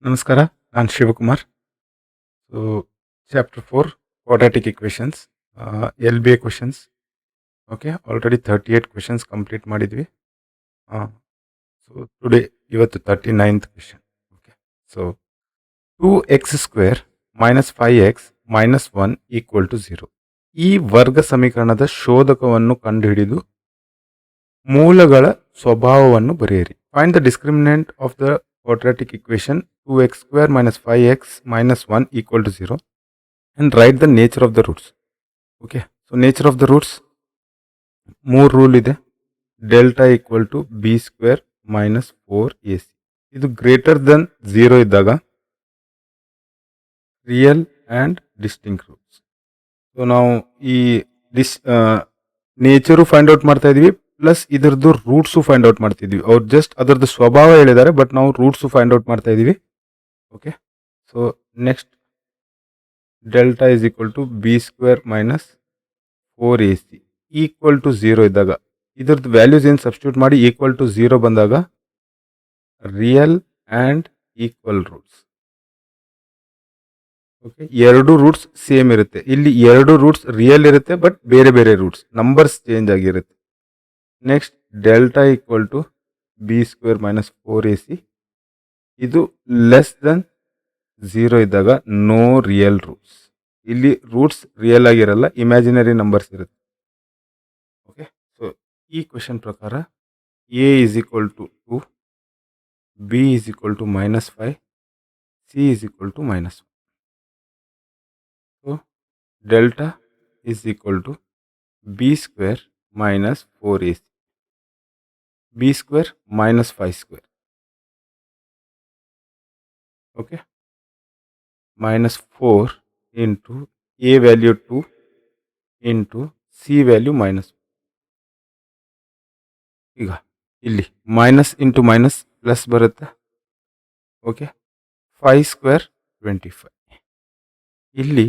ನಮಸ್ಕಾರ, ನಾನು Shivakumar. So, chapter 4 quadratic equations, L B A questions. Okay, already 38 questions complete ಮಾಡಿದ್ವಿ. So today ಇವತ್ತು 39th question. Okay, so 2x² minus 5x minus 1 equal to 0. ಈ ವರ್ಗ ಸಮೀಕರಣದ ಶೋಧಕವನ್ನು ಕಂಡುಹಿಡಿದು ಮೂಲಗಳ ಸ್ವಭಾವವನ್ನು ಬರೆಯಿರಿ. Find the discriminant of the quadratic equation 2x² minus 5x minus 1 equal to 0 and write the nature of the roots. Okay, so nature of the roots, ಮೂರು rule ಇದೆ. Delta equal to b square minus 4ac. ಇದು greater than 0 ಇದ್ದಾಗ real and distinct roots. So ನಾವು ಈ nature find out ಮಾಡ್ತಾ ಇದೀವಿ, plus ಇದರದ್ದು roots find out ಮಾಡ್ತಿದ್ವಿ. ಅವ್ರು ಜಸ್ಟ್ ಅದರದ್ದು ಸ್ವಭಾವ ಹೇಳಿದ್ದಾರೆ, ಬಟ್ ನಾವು ರೂಟ್ಸು ಫೈಂಡ್ ಔಟ್ ಮಾಡ್ತಾ ಇದೀವಿ. Okay, so next delta is equal to b square minus 4ac equal to 0 ಇದ್ದಾಗ ಇದ್ರದ್ದು ವ್ಯಾಲ್ಯೂಸ್ ಏನು ಸಬ್ಸ್ಟಿಟ್ಯೂಟ್ ಮಾಡಿ ಈಕ್ವಲ್ ಟು 0 ಬಂದಾಗ real and equal roots. Okay, ಎರಡು ರೂಟ್ಸ್ ಸೇಮ್ ಇರುತ್ತೆ. ಇಲ್ಲಿ ಎರಡು ರೂಟ್ಸ್ ರಿಯಲ್ ಇರುತ್ತೆ, ಬಟ್ ಬೇರೆ ಬೇರೆ ರೂಟ್ಸ್, ನಂಬರ್ಸ್ ಚೇಂಜ್ ಆಗಿರುತ್ತೆ. Next delta equal to b square minus 4ac, ಇದು ಲೆಸ್ ದೆನ್ 0 ಇದ್ದಾಗ ನೋ ರಿಯಲ್ ರೂಟ್ಸ್. ಇಲ್ಲಿ ರೂಟ್ಸ್ ರಿಯಲ್ ಆಗಿರಲ್ಲ, ಇಮ್ಯಾಜಿನರಿ ನಂಬರ್ಸ್ ಇರುತ್ತೆ. ಓಕೆ, ಸೊ ಈ ಕ್ವೆಶನ್ ಪ್ರಕಾರ a is equal to 2, b is equal to minus 5, c is equal to minus 1. So delta is equal to b square minus 4ac, b square minus 5 square. Okay, minus 4 into a value 2 into c value minus. ಈಗ ಇಲ್ಲಿ minus into minus plus ಬರುತ್ತೆ. Okay, 5 square 25. ಇಲ್ಲಿ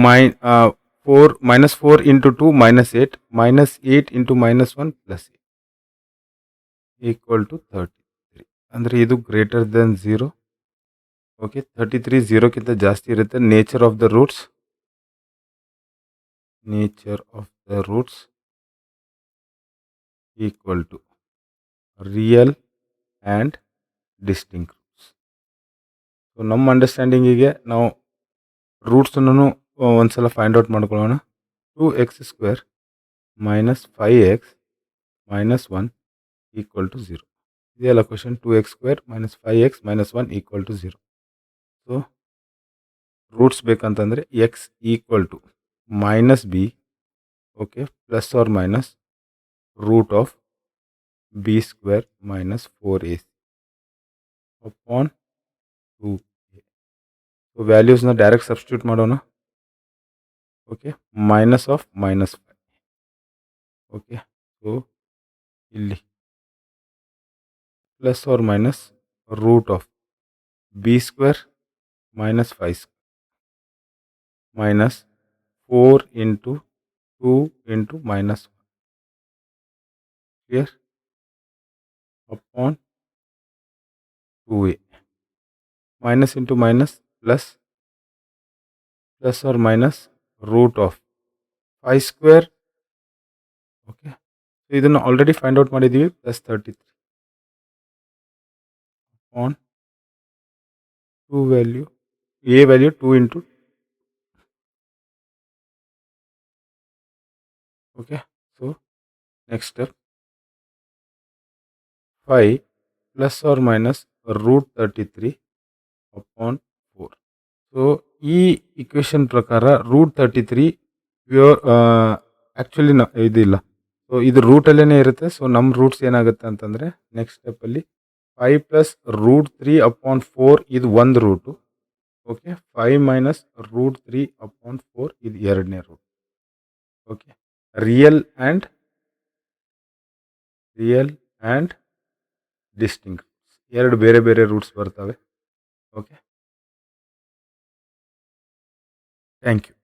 minus 4 into 2 minus 8, minus 8 into minus 1 plus 8 equal to 33. ಅಂದರೆ ಇದು greater than 0. Okay, 33 0ಕ್ಕಿಂತ ಜಾಸ್ತಿ ಇರುತ್ತೆ. Nature of the roots, nature of the roots equal to real and distinct roots. So ನಮ್ಮ ಅಂಡರ್ಸ್ಟ್ಯಾಂಡಿಂಗಿಗೆ ನಾವು ರೂಟ್ಸನ್ನು ಒಂದ್ಸಲ ಫೈಂಡ್ ಔಟ್ ಮಾಡ್ಕೊಳ್ಳೋಣ. 2x² minus 5x minus 1 equal to 0. ಇದೆಯಲ್ಲ question, 2x² minus 5x minus 1 equal to 0. So roots ಬೇಕಂತಂದರೆ x equal to minus b, okay, plus or minus root of b square minus 4ac upon 2a. So ವ್ಯಾಲ್ಯೂಸ್ನ direct substitute ಮಾಡೋಣ. Okay, minus of minus 5. Okay, so ಇಲ್ಲಿ plus or minus root of b square minus 5 minus 4 into 2 into minus 1 clear upon 2a. Minus into minus plus, plus or minus root of 5 square. Okay, so ಇದನ್ನು already find out ಮಾಡಿದ್ದೀವಿ. Plus 33 on 2 value, a value 2 into. Okay, so next step 5 plus or minus root 33 upon 4. So ಈ equation ಪ್ರಕಾರ root 33 pure actually ಇದಿಲ್ಲ. So ಇದು ರೂಟಲ್ಲೇ ಇರುತ್ತೆ. So ನಮ್ಮ roots ಏನಾಗುತ್ತೆ ಅಂತಂದರೆ ನೆಕ್ಸ್ಟ್ ಸ್ಟೆಪ್ಪಲ್ಲಿ 5 ಪ್ಲಸ್ ರೂಟ್ 3 ಅಪಾನ್ 4 ಇದು ಒಂದು root. Okay, 5 minus root 3 upon 4 ಇದು ಎರಡನೇ root. Okay, real and distinct ಎರಡು ಬೇರೆ ಬೇರೆ ರೂಟ್ಸ್ ಬರ್ತವೆ. Okay, thank you.